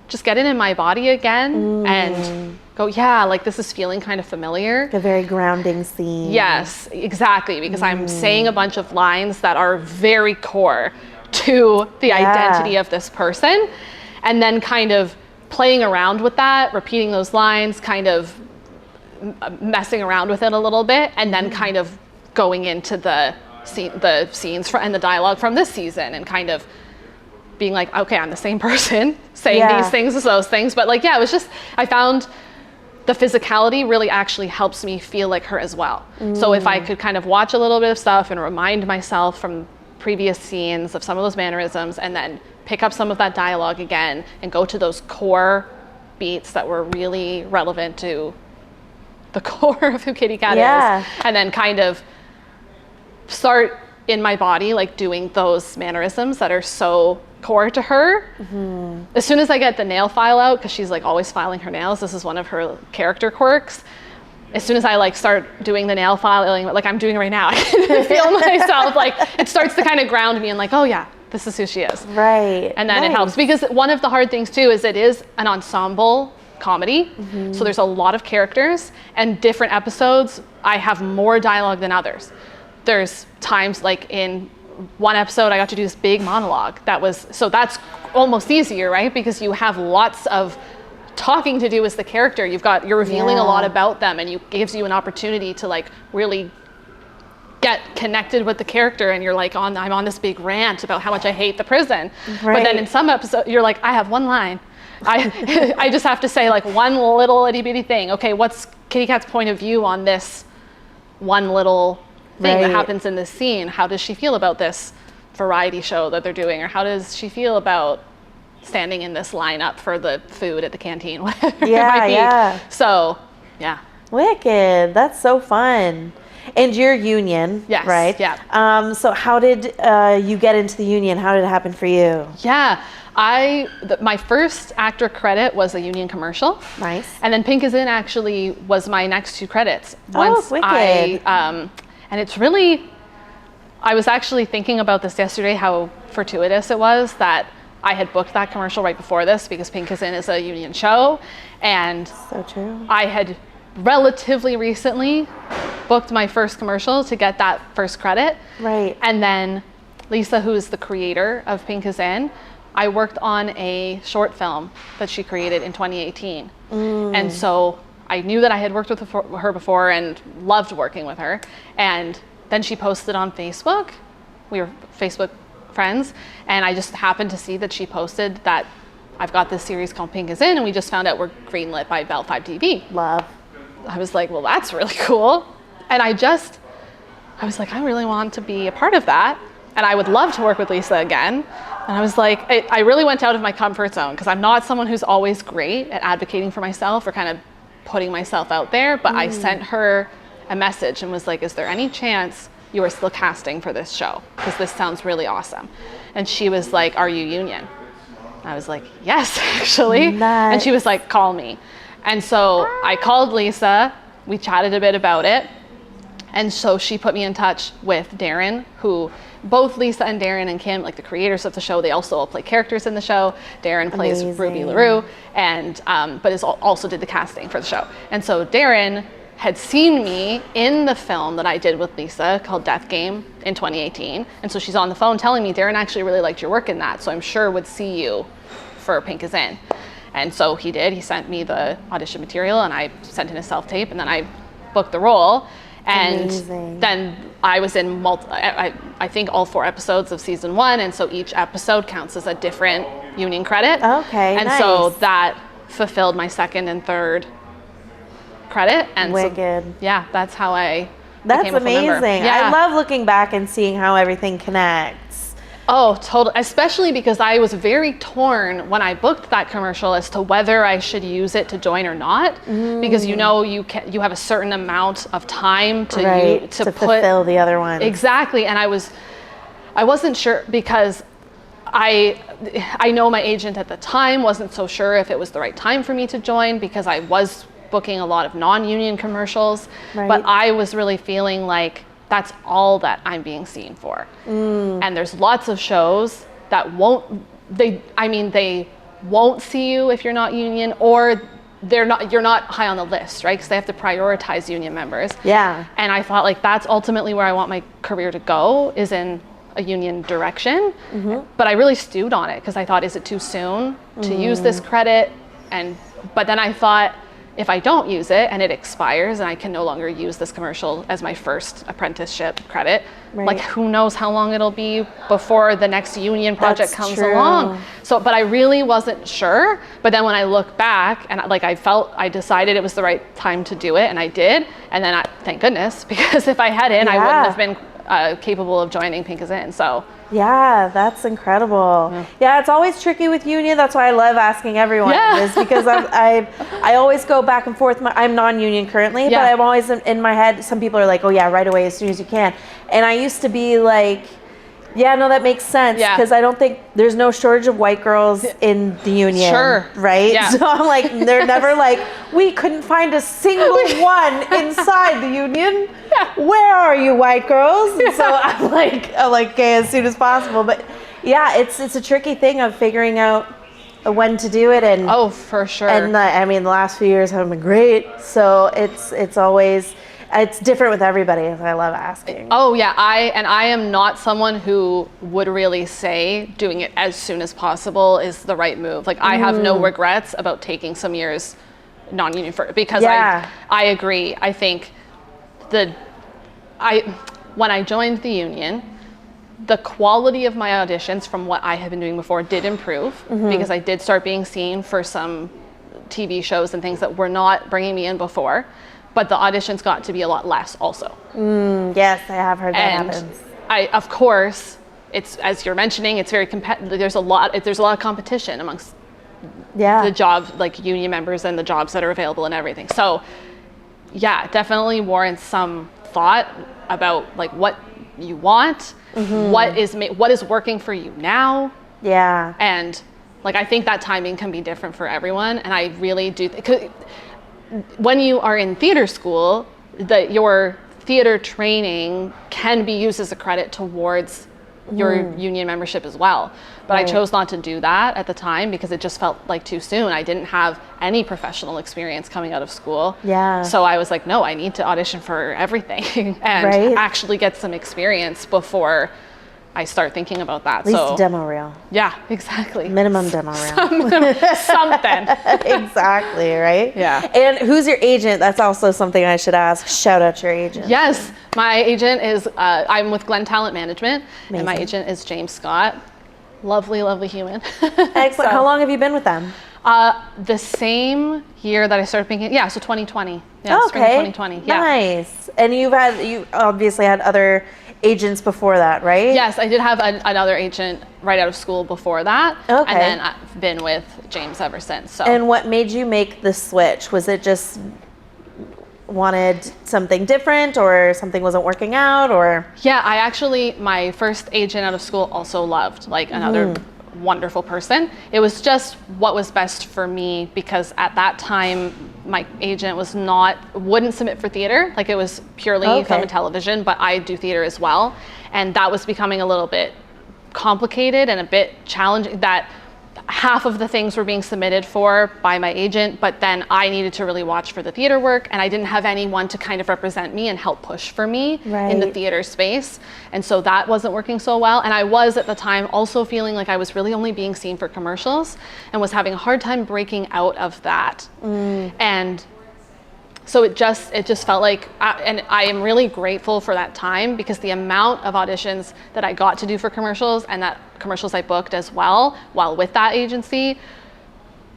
Speaker 1: just get it in my body again and go, like this is feeling kind of familiar.
Speaker 2: A very grounding scene.
Speaker 1: Yes, exactly, because I'm saying a bunch of lines that are very core to the identity of this person, and then kind of playing around with that, repeating those lines, kind of messing around with it a little bit, and then kind of going into the scenes and the dialogue from this season and kind of being like, okay, I'm the same person saying these things as those things. But like, it was just, I found the physicality really actually helps me feel like her as well. So if I could kind of watch a little bit of stuff and remind myself from previous scenes of some of those mannerisms and then pick up some of that dialogue again and go to those core beats that were really relevant to the core of who Kitty Cat is, and then kind of start in my body like doing those mannerisms that are so core to her. As soon as I get the nail file out, because she's like always filing her nails, this is one of her character quirks. As soon as I like start doing the nail filing, like I'm doing right now, I can feel myself like it starts to kind of ground me and like, oh yeah, this is who she is.
Speaker 2: Right.
Speaker 1: And then it helps, because one of the hard things too is it is an ensemble comedy. So there's a lot of characters, and different episodes, I have more dialogue than others. There's times like in one episode, I got to do this big monologue. So that's almost easier, right? Because you have lots of talking to do as the character. You're revealing a lot about them, and it gives you an opportunity to like really get connected with the character, and you're like, I'm on this big rant about how much I hate the prison. But then in some episodes, you're like, I have one line. I just have to say like one little itty bitty thing. Okay, what's Kitty Cat's point of view on this one little thing that happens in this scene? How does she feel about this variety show that they're doing? Or how does she feel about standing in this lineup for the food at the canteen? Whatever it might be. So, yeah.
Speaker 2: Wicked. That's so fun. And you're union, right?
Speaker 1: Yeah.
Speaker 2: So how did you get into the union? How did it happen for you?
Speaker 1: Yeah. My first actor credit was a union commercial.
Speaker 2: Nice.
Speaker 1: And then Pink is In actually was my next 2 credits.
Speaker 2: Wicked.
Speaker 1: And it's really, I was actually thinking about this yesterday, how fortuitous it was that I had booked that commercial right before this, because Pink is In is a union show. And
Speaker 2: so true.
Speaker 1: I had relatively recently booked my first commercial to get that first credit.
Speaker 2: Right.
Speaker 1: And then Lisa, who is the creator of Pink is In, I worked on a short film that she created in 2018. And so I knew that I had worked with her before and loved working with her. And then she posted on Facebook. We were Facebook friends. And I just happened to see that she posted that I've got this series called Pink is In, and we just found out we're greenlit by Bell 5 TV.
Speaker 2: Love.
Speaker 1: I was like, well, that's really cool. And I was like, I really want to be a part of that. And I would love to work with Lisa again. And I was like, I really went out of my comfort zone, because I'm not someone who's always great at advocating for myself or kind of putting myself out there. But I sent her a message and was like, is there any chance you are still casting for this show? Because this sounds really awesome. And she was like, are you union? I was like, yes, actually.
Speaker 2: Nice.
Speaker 1: And she was like, call me. And so I called Lisa, we chatted a bit about it. And so she put me in touch with Darren, who both Lisa and Darren and Kim, like the creators of the show, they also all play characters in the show. Darren plays Ruby LaRue, and but also did the casting for the show. And so Darren had seen me in the film that I did with Lisa called Death Game in 2018. And so she's on the phone telling me, Darren actually really liked your work in that, so I'm sure would see you for Pink is In. And so he did. He sent me the audition material, and I sent in a self-tape, and then I booked the role. And then I was in I think all 4 episodes of season 1, and so each episode counts as a different union credit.
Speaker 2: Okay,
Speaker 1: and so that fulfilled my 2nd and 3rd credit. And
Speaker 2: wicked.
Speaker 1: So, yeah, that's how I
Speaker 2: That's
Speaker 1: became a full member.
Speaker 2: amazing.
Speaker 1: Yeah.
Speaker 2: I love looking back and seeing how everything connects.
Speaker 1: Oh, totally. Especially because I was very torn when I booked that commercial as to whether I should use it to join or not. Because you have a certain amount of time to
Speaker 2: fulfill the other one.
Speaker 1: Exactly. And I wasn't sure, because I know my agent at the time wasn't so sure if it was the right time for me to join, because I was booking a lot of non-union commercials.
Speaker 2: Right.
Speaker 1: But I was really feeling like that's all that I'm being seen for. And there's lots of shows that they won't see you if you're not union, or you're not high on the list, right? Because they have to prioritize union members.
Speaker 2: Yeah.
Speaker 1: And I thought, like, that's ultimately where I want my career to go, is in a union direction. But I really stewed on it, because I thought, is it too soon to use this credit? But then I thought, if I don't use it and it expires and I can no longer use this commercial as my first apprenticeship credit, like, who knows how long it'll be before the next union project comes along. So, but I really wasn't sure. But then when I look back, and I decided it was the right time to do it, and I did. And then thank goodness, because if I hadn't, I wouldn't have been capable of joining Pink is In. So.
Speaker 2: Yeah, that's incredible. Yeah, it's always tricky with union. That's why I love asking everyone this, because I always go back and forth. I'm non-union currently, but I'm always in my head. Some people are like, oh yeah, right away as soon as you can. And I used to be like, yeah, no, that makes sense, because I don't think there's no shortage of white girls in the union, right? Yeah. So I'm like, they're never like, we couldn't find a single one inside the union. Where are you, white girls? So I'm like, okay, as soon as possible. But yeah, it's a tricky thing of figuring out when to do it. And
Speaker 1: oh, for sure.
Speaker 2: And I mean, the last few years have been great. So it's always, it's different with everybody. I love asking.
Speaker 1: Oh yeah, I am not someone who would really say doing it as soon as possible is the right move. Like I have no regrets about taking some years non-union because I agree. I think when I joined the union, the quality of my auditions from what I had been doing before did improve because I did start being seen for some TV shows and things that were not bringing me in before, but the auditions got to be a lot less also.
Speaker 2: Yes, I have heard that happens.
Speaker 1: Of course, it's, as you're mentioning, it's very competitive. There's a lot of competition amongst the job, like union members and the jobs that are available and everything. So yeah, definitely warrants some thought about like what you want, what is working for you now. Yeah. And like I think that timing can be different for everyone, and I really do when you are in theater school, your theater training can be used as a credit towards your union membership as well. But I chose not to do that at the time because it just felt like too soon. I didn't have any professional experience coming out of school. Yeah. So I was like, no, I need to audition for everything and actually get some experience before I start thinking about that.
Speaker 2: At least demo reel.
Speaker 1: Yeah, exactly.
Speaker 2: Minimum demo reel.
Speaker 1: Something.
Speaker 2: Exactly, right?
Speaker 1: Yeah.
Speaker 2: And who's your agent? That's also something I should ask. Shout out your agent.
Speaker 1: Yes, my agent is, I'm with Glenn Talent Management. Amazing. And my agent is James Scott. Lovely, lovely human.
Speaker 2: Excellent. How long have you been with them?
Speaker 1: The same year that I started being, so 2020. Yeah,
Speaker 2: okay.
Speaker 1: Spring of 2020. Yeah.
Speaker 2: Nice. And you obviously had other agents before that, right?
Speaker 1: Yes, I did have another agent right out of school before that. Okay. And then I've been with James ever since. So.
Speaker 2: And what made you make the switch? Was it just wanted something different, or something wasn't working out, or?
Speaker 1: Yeah, my first agent out of school also loved, like another wonderful person. It was just what was best for me, because at that time my agent wouldn't submit for theater. Like it was purely film and television, but I do theater as well. And that was becoming a little bit complicated and a bit challenging, that half of the things were being submitted for by my agent, but then I needed to really watch for the theater work, and I didn't have anyone to kind of represent me and help push for me in the theater space. And so that wasn't working so well. And I was at the time also feeling like I was really only being seen for commercials and was having a hard time breaking out of that. And so it just felt like, and I am really grateful for that time, because the amount of auditions that I got to do for commercials, and that commercials I booked as well while with that agency,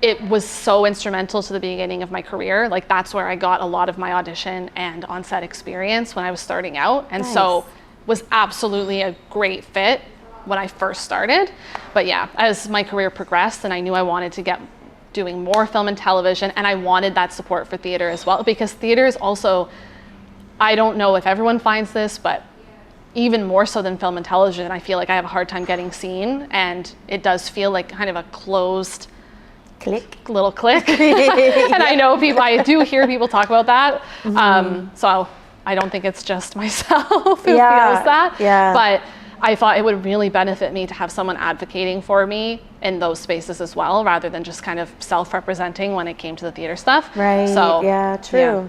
Speaker 1: it was so instrumental to the beginning of my career. Like that's where I got a lot of my audition and on-set experience when I was starting out. And so was absolutely a great fit when I first started. But yeah, as my career progressed and I knew I wanted to get doing more film and television, and I wanted that support for theater as well, because theater is also, I don't know if everyone finds this, but even more so than film and television, I feel like I have a hard time getting seen, and it does feel like kind of a closed little clique. And I know I do hear people talk about that. So I don't think it's just myself who feels that. But I thought it would really benefit me to have someone advocating for me in those spaces as well, rather than just kind of self-representing when it came to the theater stuff.
Speaker 2: Right. So yeah, true. Yeah.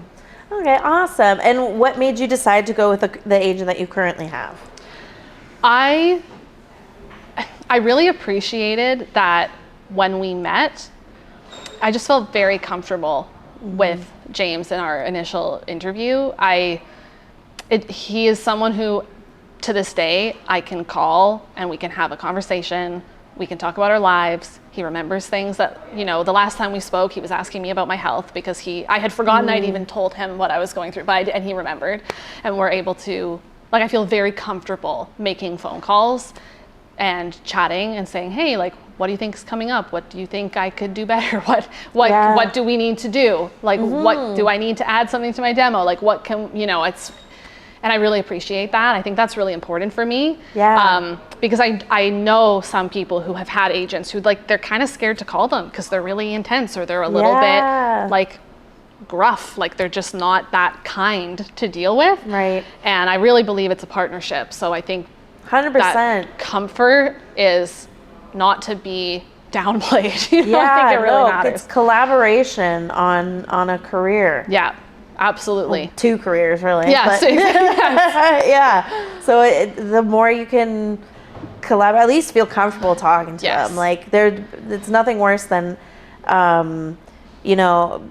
Speaker 2: Okay, awesome. And what made you decide to go with the agent that you currently have?
Speaker 1: I really appreciated that when we met, I just felt very comfortable with James in our initial interview. He is someone who, to this day, I can call and we can have a conversation. We can talk about our lives. He remembers things that, the last time we spoke, he was asking me about my health, because I had forgotten I'd even told him what I was going through, and he remembered. And we're able to, I feel very comfortable making phone calls and chatting and saying, hey, what do you think's coming up? What do you think I could do better? What do we need to do? What do I need to add something to my demo? What can, and I really appreciate that. I think that's really important for me. Yeah. Because I know some people who have had agents who they're kind of scared to call them because they're really intense, or they're a little bit gruff. They're just not that kind to deal with. Right. And I really believe it's a partnership. So I think
Speaker 2: 100%.
Speaker 1: that comfort is not to be downplayed. You know,
Speaker 2: Yeah,
Speaker 1: I think it really
Speaker 2: no,
Speaker 1: matters.
Speaker 2: it's collaboration on a career.
Speaker 1: Yeah, absolutely.
Speaker 2: Well, 2 careers, really.
Speaker 1: Yes,
Speaker 2: but,
Speaker 1: yes.
Speaker 2: yeah. So the more you can collaborate, at least feel comfortable talking to
Speaker 1: Yes.
Speaker 2: them. Like it's nothing worse than, you know,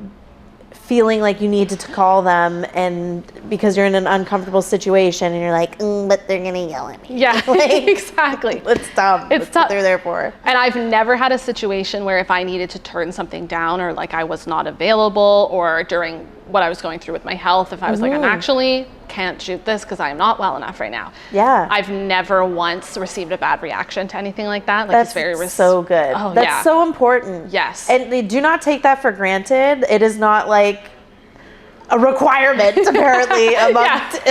Speaker 2: feeling like you need to call them and because you're in an uncomfortable situation and you're like, but they're gonna yell at me.
Speaker 1: Yeah,
Speaker 2: Like,
Speaker 1: exactly.
Speaker 2: It's dumb.
Speaker 1: It's
Speaker 2: That's what they're there for.
Speaker 1: And I've never had a situation where if I needed to turn something down or like I was not available or during what I was going through with my health, if I was like, I'm actually can't shoot this because I'm not well enough right now.
Speaker 2: Yeah.
Speaker 1: I've never once received a bad reaction to anything like that. Like
Speaker 2: That's
Speaker 1: it's very
Speaker 2: so good.
Speaker 1: Oh,
Speaker 2: That's
Speaker 1: yeah.
Speaker 2: so important.
Speaker 1: Yes.
Speaker 2: And they do not take that for granted. It is not like a requirement, apparently,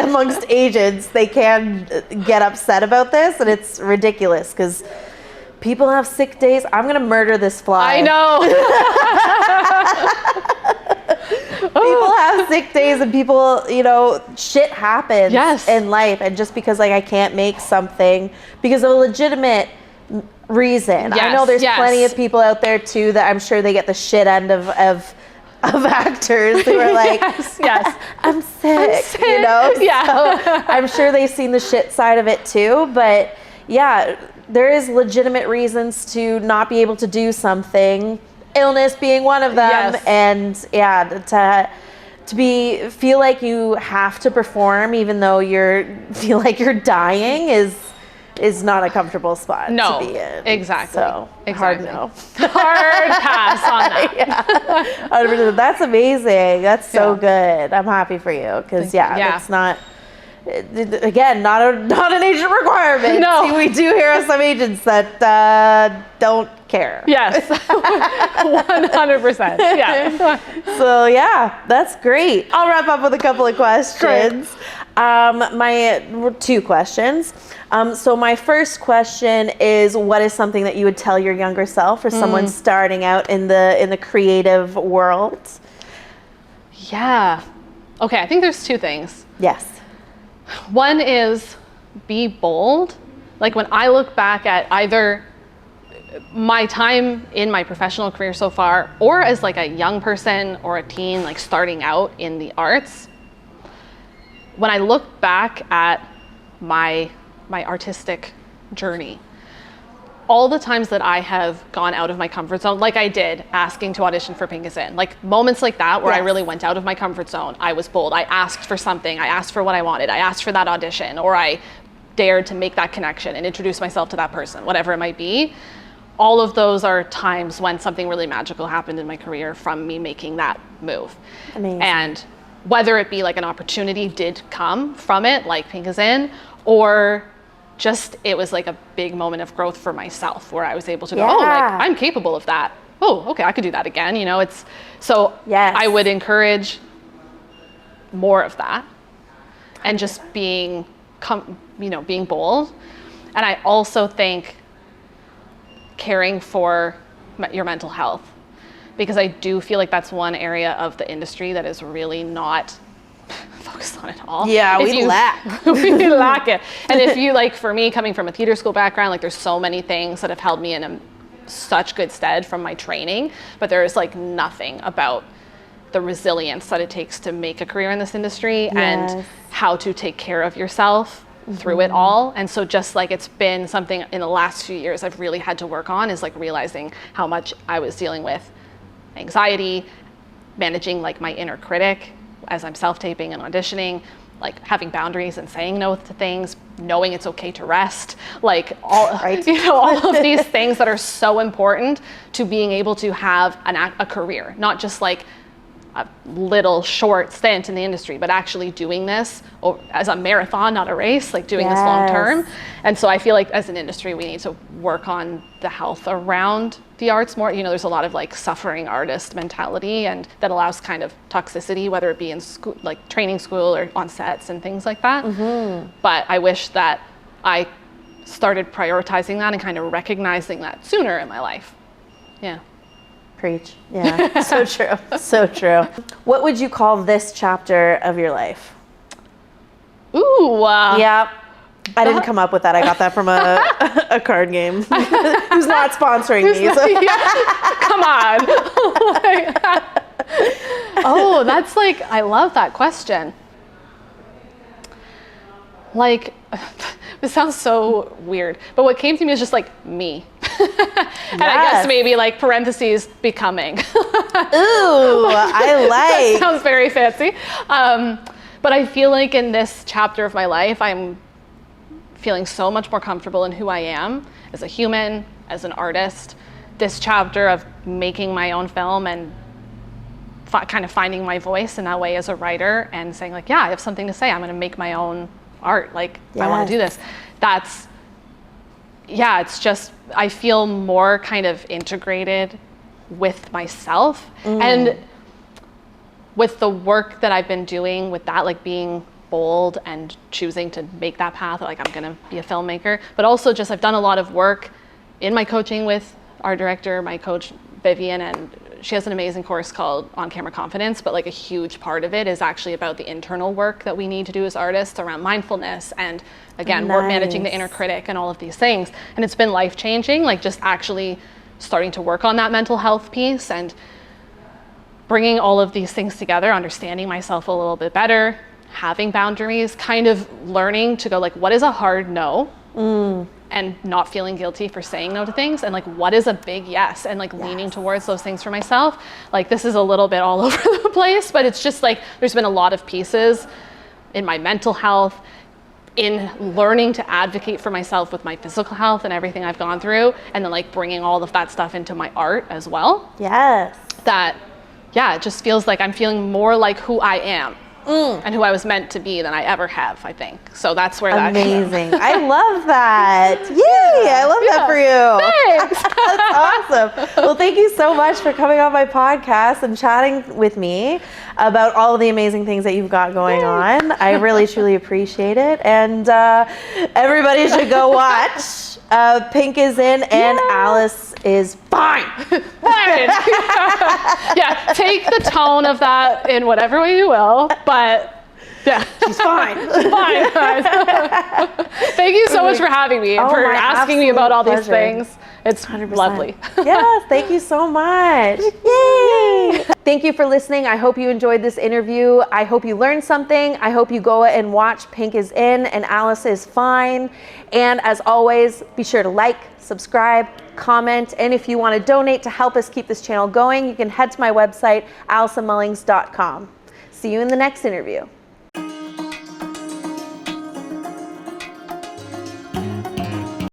Speaker 2: amongst agents. They can get upset about this, and it's ridiculous because people have sick days. I'm going to murder this fly.
Speaker 1: I know.
Speaker 2: People have sick days and people, you know, shit happens in life. And just because like I can't make something because of a legitimate reason. I know there's plenty of people out there too that I'm sure they get the shit end of actors who are like,
Speaker 1: yes.
Speaker 2: I'm sick, you know?
Speaker 1: Yeah.
Speaker 2: So I'm sure they've seen the shit side of it too. But yeah, there is legitimate reasons to not be able to do something. Illness being one of them, and yeah, to feel like you have to perform even though feel like you're dying is not a comfortable spot to be in.
Speaker 1: Exactly.
Speaker 2: So hard no.
Speaker 1: Hard pass on that.
Speaker 2: Yeah. That's amazing. That's so good. I'm happy for you because it's not. Again, not an agent requirement.
Speaker 1: No.
Speaker 2: We do hear of some agents that don't care.
Speaker 1: Yes, 100%. Yeah.
Speaker 2: So yeah, that's great. I'll wrap up with a couple of questions. My 2 questions. So my first question is, what is something that you would tell your younger self or someone starting out in the creative world?
Speaker 1: Yeah. Okay, I think there's 2 things.
Speaker 2: Yes.
Speaker 1: One is be bold. Like when I look back at either my time in my professional career so far, or as like a young person or a teen, like starting out in the arts, when I look back at my artistic journey, all the times that I have gone out of my comfort zone, like I did asking to audition for Pink is In, like moments like that where I really went out of my comfort zone. I was bold. I asked for something. I asked for what I wanted. I asked for that audition, or I dared to make that connection and introduce myself to that person, whatever it might be. All of those are times when something really magical happened in my career from me making that move.
Speaker 2: Amazing.
Speaker 1: And whether it be like an opportunity did come from it, like Pink is In, or just it was like a big moment of growth for myself where I was able to go, oh, like I'm capable of that. Oh, okay, I could do that again. You know, it's so I would encourage more of that and just being bold. And I also think caring for your mental health, because I do feel like that's one area of the industry that is really not focused on it all.
Speaker 2: Yeah, we lack.
Speaker 1: We lack it. And if you, like for me, coming from a theater school background, like there's so many things that have held me in such good stead from my training, but there's like nothing about the resilience that it takes to make a career in this industry and how to take care of yourself through it all. And so just like it's been something in the last few years I've really had to work on, is like realizing how much I was dealing with anxiety, managing like my inner critic as I'm self-taping and auditioning, like having boundaries and saying no to things, knowing it's okay to rest, like all, all of these things that are so important to being able to have a career, not just like a little short stint in the industry, but actually doing this as a marathon, not a race, like doing this long term. And so I feel like as an industry, we need to work on the health around the arts more. You know, there's a lot of like suffering artist mentality, and that allows kind of toxicity, whether it be in school, like training school or on sets and things like that. But I wish that I started prioritizing that and kind of recognizing that sooner in my life. Yeah.
Speaker 2: Preach. Yeah, so true. So true. What would you call this chapter of your life?
Speaker 1: Ooh.
Speaker 2: I didn't come up with that. I got that from a card game who's not sponsoring me. So.
Speaker 1: Come on. Oh, that's like, I love that question. Like, this sounds so weird, but what came to me is just like me. And I guess maybe like parentheses becoming.
Speaker 2: Ooh, I like.
Speaker 1: That sounds very fancy. But I feel like in this chapter of my life, I'm feeling so much more comfortable in who I am as a human, as an artist. This chapter of making my own film and kind of finding my voice in that way as a writer and saying like, yeah, I have something to say. I'm going to make my own art. Like, I want to do this. It's just, I feel more kind of integrated with myself and with the work that I've been doing with that, like being bold and choosing to make that path, like I'm gonna be a filmmaker, but also just I've done a lot of work in my coaching with our director, my coach Vivian, and she has an amazing course called On Camera Confidence, but like a huge part of it is actually about the internal work that we need to do as artists around mindfulness and again, managing the inner critic and all of these things. And it's been life-changing, like just actually starting to work on that mental health piece and bringing all of these things together, understanding myself a little bit better, having boundaries, kind of learning to go like, what is a hard no? And not feeling guilty for saying no to things, and like, what is a big yes? And like leaning towards those things for myself. Like, this is a little bit all over the place, but it's just like, there's been a lot of pieces in my mental health, in learning to advocate for myself with my physical health and everything I've gone through, and then like bringing all of that stuff into my art as well.
Speaker 2: Yes.
Speaker 1: That, yeah, it just feels like I'm feeling more like who I am. And who I was meant to be than I ever have, I think. So that's where that
Speaker 2: amazing. I love that. Yay! I love that for you.
Speaker 1: Thanks.
Speaker 2: That's awesome. Well, thank you so much for coming on my podcast and chatting with me about all of the amazing things that you've got going on. I really, truly appreciate it. And everybody should go watch Pink is In and Alice is Fine.
Speaker 1: Fine. Yeah, take the tone of that in whatever way you will, but yeah.
Speaker 2: She's fine.
Speaker 1: She's fine, guys. Thank you so much for having me and for asking me about all these things. It's 100%. Lovely.
Speaker 2: Yes, thank you so much. Yay! Thank you for listening. I hope you enjoyed this interview. I hope you learned something. I hope you go and watch Pink is In and Alice is Fine. And as always, be sure to like, subscribe, comment, and if you want to donate to help us keep this channel going, you can head to my website, AlisonMullings.com. See you in the next interview.